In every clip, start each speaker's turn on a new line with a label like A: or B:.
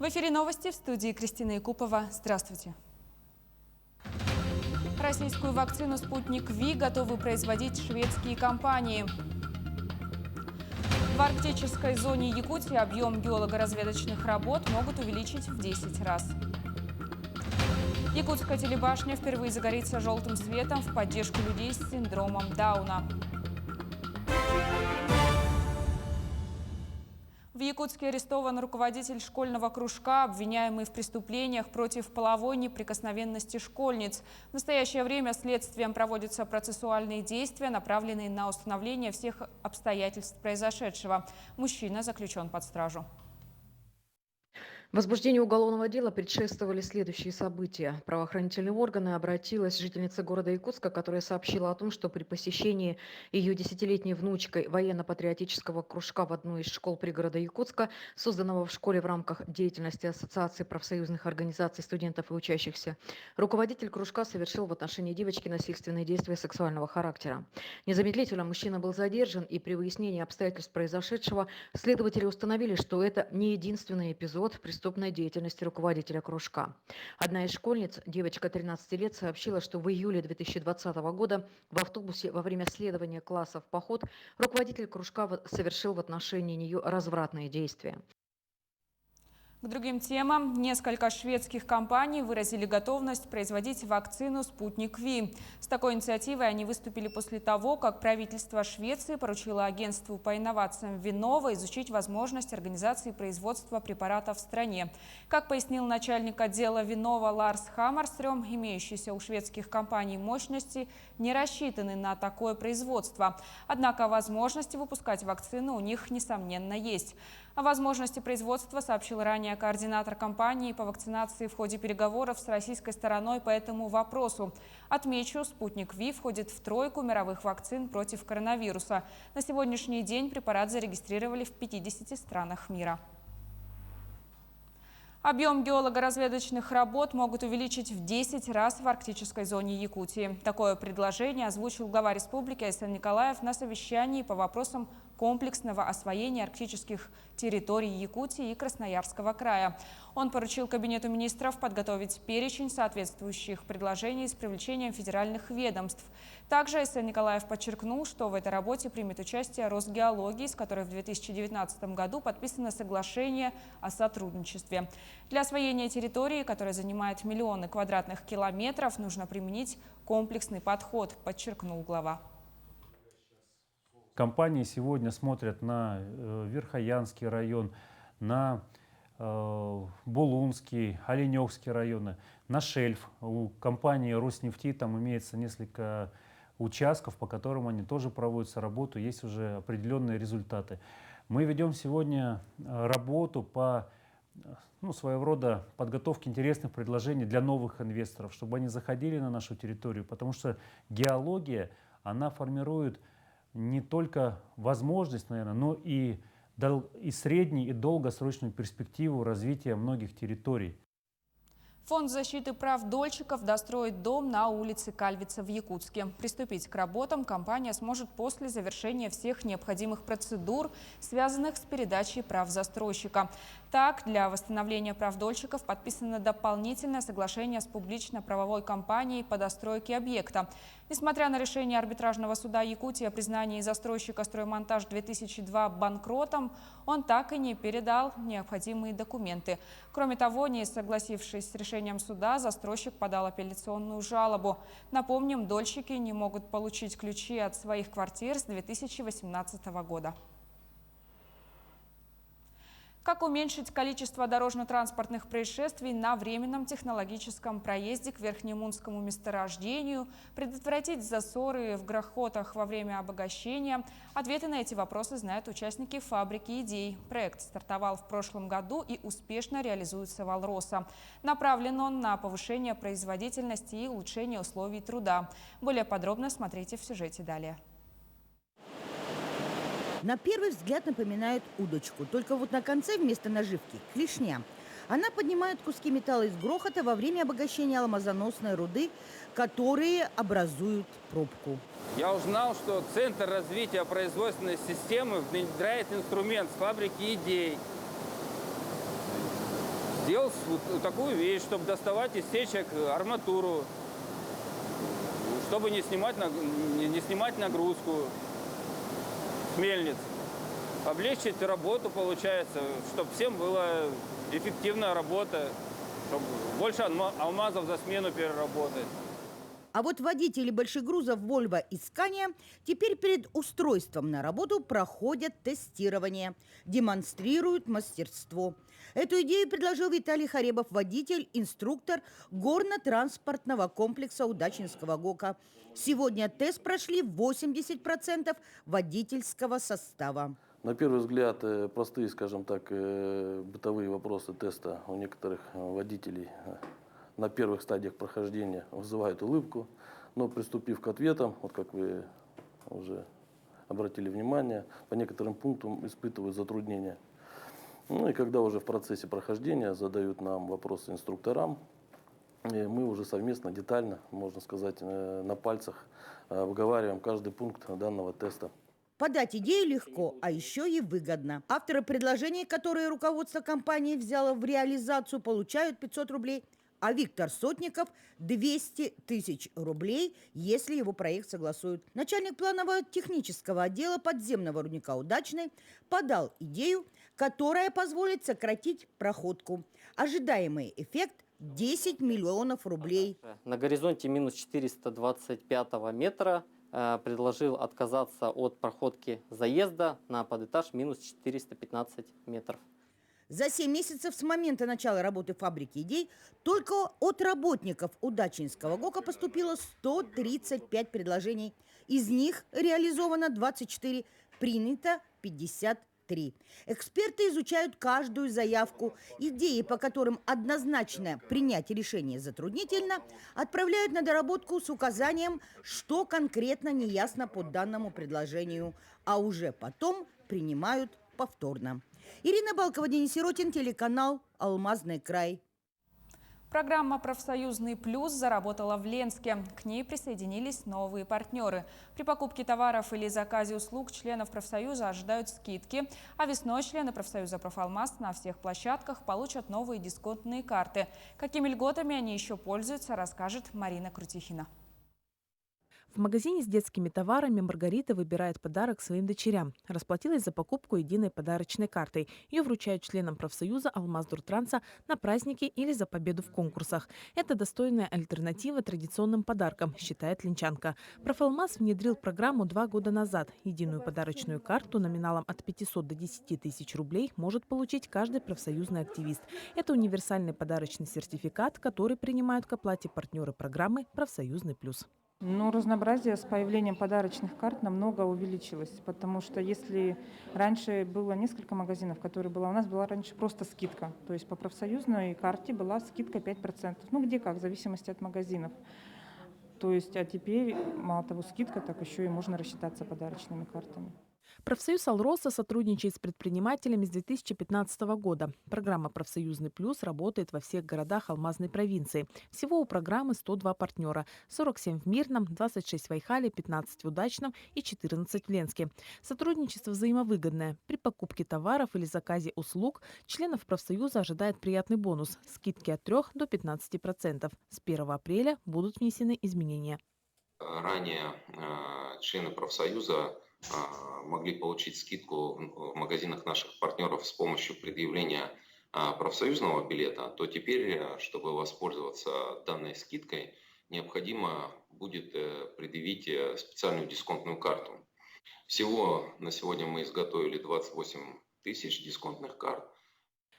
A: В эфире новости, в студии Кристина Якупова. Здравствуйте. Российскую вакцину «Спутник Ви» готовы производить шведские компании. В арктической зоне Якутии объем геолого-разведочных работ могут увеличить в 10 раз. Якутская телебашня впервые загорится желтым светом в поддержку людей с синдромом Дауна. В Якутске арестован руководитель школьного кружка, обвиняемый в преступлениях против половой неприкосновенности школьниц. В настоящее время следствием проводятся процессуальные действия, направленные на установление всех обстоятельств произошедшего. Мужчина заключен под стражу.
B: Возбуждению уголовного дела предшествовали следующие события. Правоохранительные органы обратилась жительница города Якутска, которая сообщила о том, что при посещении ее 10-летней внучкой военно-патриотического кружка в одну из школ пригорода Якутска, созданного в школе в рамках деятельности Ассоциации профсоюзных организаций студентов и учащихся, руководитель кружка совершил в отношении девочки насильственные действия сексуального характера. Незамедлительно мужчина был задержан, и при выяснении обстоятельств произошедшего следователи установили, что это не единственный эпизод преступной деятельности руководителя кружка. Одна из школьниц, девочка 13 лет, сообщила, что в июле 2020 года в автобусе во время следования класса в поход руководитель кружка совершил в отношении нее развратные действия.
A: К другим темам. Несколько шведских компаний выразили готовность производить вакцину «Спутник Ви». С такой инициативой они выступили после того, как правительство Швеции поручило агентству по инновациям Виннова изучить возможность организации производства препарата в стране. Как пояснил начальник отдела Виннова Ларс Хаммарстрём, имеющиеся у шведских компаний мощности не рассчитаны на такое производство. Однако возможности выпускать вакцину у них, несомненно, есть. О возможности производства сообщил ранее координатор компании по вакцинации в ходе переговоров с российской стороной по этому вопросу. Отмечу, «Спутник Ви» входит в тройку мировых вакцин против коронавируса. На сегодняшний день препарат зарегистрировали в 50 странах мира. Объем геолого-разведочных работ могут увеличить в 10 раз в арктической зоне Якутии. Такое предложение озвучил глава республики Айсен Николаев на совещании по вопросам комплексного освоения арктических территорий Якутии и Красноярского края. Он поручил Кабинету министров подготовить перечень соответствующих предложений с привлечением федеральных ведомств. Также Айсен Николаев подчеркнул, что в этой работе примет участие Росгеологии, с которой в 2019 году подписано соглашение о сотрудничестве. Для освоения территории, которая занимает миллионы квадратных километров, нужно применить комплексный подход, подчеркнул глава.
C: Компании сегодня смотрят на Верхоянский район, на Булунский, Оленевский районы, на шельф. У компании Роснефти там имеется несколько участков, по которым они тоже проводятся работу, есть уже определенные результаты. Мы ведем сегодня работу по своего рода подготовке интересных предложений для новых инвесторов, чтобы они заходили на нашу территорию, потому что геология, она формирует не только возможность, наверное, но и среднюю и долгосрочную перспективу развития многих территорий.
A: Фонд защиты прав дольщиков достроит дом на улице Кальвица в Якутске. Приступить к работам компания сможет после завершения всех необходимых процедур, связанных с передачей прав застройщика. Так, для восстановления прав дольщиков подписано дополнительное соглашение с публично-правовой компанией по достройке объекта. Несмотря на решение арбитражного суда Якутии о признании застройщика «Строймонтаж-2002» банкротом, он так и не передал необходимые документы. Кроме того, не согласившись с решением суда, застройщик подал апелляционную жалобу. Напомним, дольщики не могут получить ключи от своих квартир с 2018 года. Как уменьшить количество дорожно-транспортных происшествий на временном технологическом проезде к Верхнемунскому месторождению, предотвратить засоры в грохотах во время обогащения? Ответы на эти вопросы знают участники фабрики идей. Проект стартовал в прошлом году и успешно реализуется в Алроса. Направлен он на повышение производительности и улучшение условий труда. Более подробно смотрите в сюжете далее.
D: На первый взгляд напоминает удочку, только вот на конце вместо наживки – клешня. Она поднимает куски металла из грохота во время обогащения алмазоносной руды, которые образуют пробку.
E: Я узнал, что Центр развития производственной системы внедряет инструмент с фабрики идей. сделал вот такую вещь, чтобы доставать из сечек арматуру, чтобы не снимать нагрузку с мельниц. Облегчить работу, получается, чтобы всем была эффективная работа, чтобы больше алмазов за смену переработать.
D: А вот водители больших грузов Volvo и Scania теперь перед устройством на работу проходят тестирование, демонстрируют мастерство. Эту идею предложил Виталий Харебов, водитель, инструктор горно-транспортного комплекса Удачнинского ГОКа. Сегодня тест прошли 80% водительского состава.
F: На первый взгляд, простые, скажем так, бытовые вопросы теста у некоторых водителей на первых стадиях прохождения вызывают улыбку, но приступив к ответам, вот как вы уже обратили внимание, по некоторым пунктам испытывают затруднения. Ну и когда уже в процессе прохождения задают нам вопросы инструкторам, мы уже совместно, детально, можно сказать, на пальцах выговариваем каждый пункт данного теста.
D: Подать идею легко, а еще и выгодно. Авторы предложений, которые руководство компании взяло в реализацию, получают 500 рублей, а Виктор Сотников – 200 тысяч рублей, если его проект согласуют. Начальник планового технического отдела подземного рудника «Удачный» подал идею, которая позволит сократить проходку. Ожидаемый эффект – 10 миллионов рублей.
G: На горизонте минус 425 метра предложил отказаться от проходки заезда на подэтаж минус 415 метров.
D: За 7 месяцев с момента начала работы фабрики идей только от работников Удачнинского ГОКа поступило 135 предложений. Из них реализовано 24, принято 53. Эксперты изучают каждую заявку. Идеи, по которым однозначно принять решение затруднительно, отправляют на доработку с указанием, что конкретно неясно по данному предложению, а уже потом принимают повторно. Ирина Балкова, Денис Сиротин, телеканал «Алмазный край».
A: Программа «Профсоюзный плюс» заработала в Ленске. К ней присоединились новые партнеры. При покупке товаров или заказе услуг членов профсоюза ожидают скидки, а весной члены профсоюза «Профалмаз» на всех площадках получат новые дисконтные карты. Какими льготами они еще пользуются, расскажет Марина Крутихина.
H: В магазине с детскими товарами Маргарита выбирает подарок своим дочерям. Расплатилась за покупку единой подарочной картой. Ее вручают членам профсоюза «Алмаздуртранса» на праздники или за победу в конкурсах. Это достойная альтернатива традиционным подаркам, считает ленчанка. Профалмаз внедрил программу 2 года назад. Единую подарочную карту номиналом от 500 до 10 тысяч рублей может получить каждый профсоюзный активист. Это универсальный подарочный сертификат, который принимают к оплате партнеры программы «Профсоюзный плюс».
I: Ну, разнообразие с появлением подарочных карт намного увеличилось, потому что если раньше было несколько магазинов, которые у нас была раньше просто скидка, то есть по профсоюзной карте была скидка 5%, ну где как, в зависимости от магазинов. То есть, а теперь мало того скидка, так еще и можно рассчитаться подарочными картами.
H: Профсоюз «Алроса» сотрудничает с предпринимателями с 2015 года. Программа «Профсоюзный плюс» работает во всех городах Алмазной провинции. Всего у программы 102 партнера. 47 в Мирном, 26 в Айхале, 15 в Удачном и 14 в Ленске. Сотрудничество взаимовыгодное. При покупке товаров или заказе услуг членов профсоюза ожидает приятный бонус – скидки от 3 до 15%. С 1 апреля будут внесены изменения.
J: Ранее члены профсоюза могли получить скидку в магазинах наших партнеров с помощью предъявления профсоюзного билета, то теперь, чтобы воспользоваться данной скидкой, необходимо будет предъявить специальную дисконтную карту. Всего на сегодня мы изготовили 28 тысяч дисконтных карт.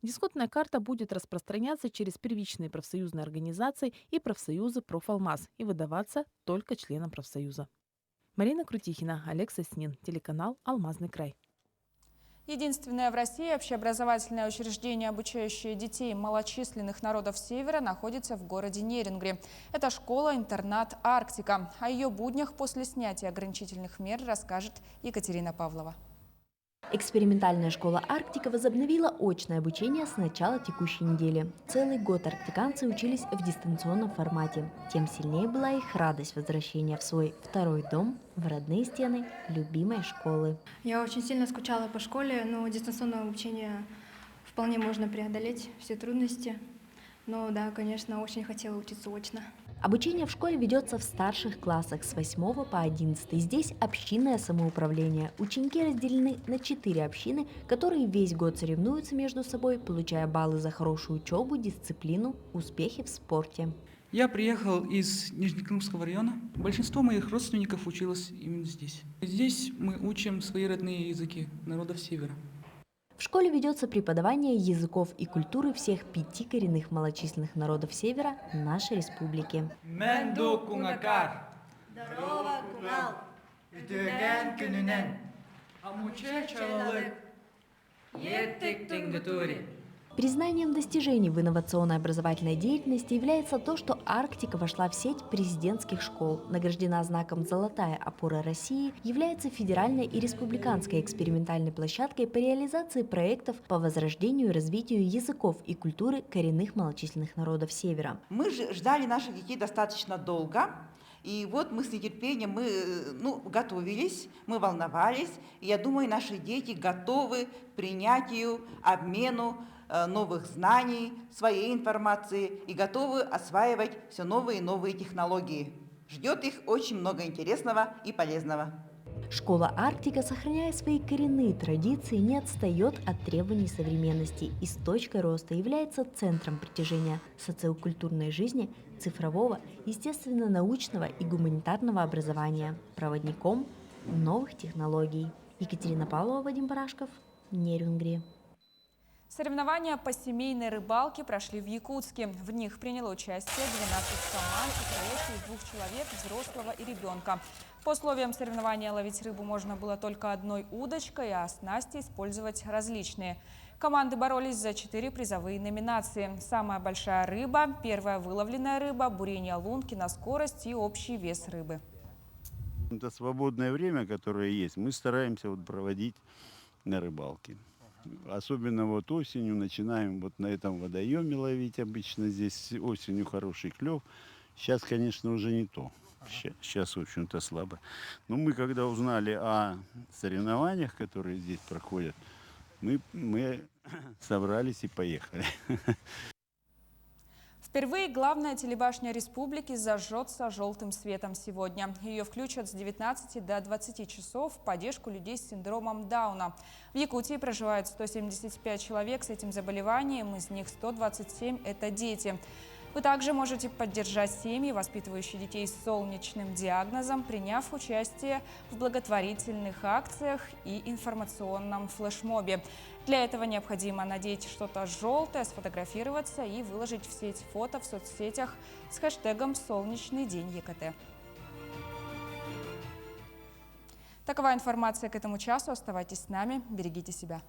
H: Дисконтная карта будет распространяться через первичные профсоюзные организации и профсоюзы «Профалмаз» и выдаваться только членам профсоюза. Марина Крутихина, Олег Соснин, телеканал «Алмазный край».
A: Единственное в России общеобразовательное учреждение, обучающее детей малочисленных народов Севера, находится в городе Нерингре. Это школа-интернат «Арктика». О ее буднях после снятия ограничительных мер расскажет Екатерина Павлова.
K: Экспериментальная школа «Арктика» возобновила очное обучение с начала текущей недели. Целый год арктиканцы учились в дистанционном формате. Тем сильнее была их радость возвращения в свой второй дом, в родные стены любимой школы.
L: Я очень сильно скучала по школе, но дистанционное обучение вполне можно преодолеть все трудности. Но да, конечно, очень хотела учиться очно.
K: Обучение в школе ведется в старших классах с 8 по 11. Здесь общинное самоуправление. Ученики разделены на 4 общины, которые весь год соревнуются между собой, получая баллы за хорошую учебу, дисциплину, успехи в спорте.
M: Я приехал из Нижнекамского района. Большинство моих родственников училось именно здесь. Здесь мы учим свои родные языки народов Севера.
K: В школе ведется преподавание языков и культуры всех 5 коренных малочисленных народов Севера нашей республики. Признанием достижений в инновационной образовательной деятельности является то, что Арктика вошла в сеть президентских школ, награждена знаком «Золотая опора России», является федеральной и республиканской экспериментальной площадкой по реализации проектов по возрождению и развитию языков и культуры коренных малочисленных народов Севера.
N: Мы ждали наших детей достаточно долго. И вот мы с нетерпением готовились, мы волновались. И я думаю, наши дети готовы к принятию, обмену новых знаний, своей информации и готовы осваивать все новые и новые технологии. Ждет их очень много интересного и полезного.
K: Школа «Арктика», сохраняя свои коренные традиции, не отстает от требований современности и с точкой роста является центром притяжения социокультурной жизни, цифрового, естественно-научного и гуманитарного образования, проводником новых технологий. Екатерина Павлова, Вадим Барашков, Нерюнгри.
A: Соревнования по семейной рыбалке прошли в Якутске. В них приняло участие 12 команд, состоящих из 2 человек, взрослого и ребенка. По условиям соревнования ловить рыбу можно было только одной удочкой, а снасти использовать различные. Команды боролись за 4 призовые номинации. Самая большая рыба, первая выловленная рыба, бурение лунки на скорость и общий вес рыбы.
O: Это свободное время, которое есть, мы стараемся проводить на рыбалке. Особенно осенью начинаем на этом водоеме ловить обычно. Здесь осенью хороший клев. Сейчас, конечно, уже не то. Сейчас, в общем-то, слабо. Но мы, когда узнали о соревнованиях, которые здесь проходят, мы собрались и поехали.
A: Впервые главная телебашня республики зажжется желтым светом сегодня. Ее включат с 19 до 20 часов в поддержку людей с синдромом Дауна. В Якутии проживают 175 человек с этим заболеванием, из них 127 – это дети. Вы также можете поддержать семьи, воспитывающие детей с солнечным диагнозом, приняв участие в благотворительных акциях и информационном флешмобе. Для этого необходимо надеть что-то желтое, сфотографироваться и выложить в сеть фото в соцсетях с хэштегом «Солнечный день ЕКТ». Такова информация к этому часу. Оставайтесь с нами, берегите себя.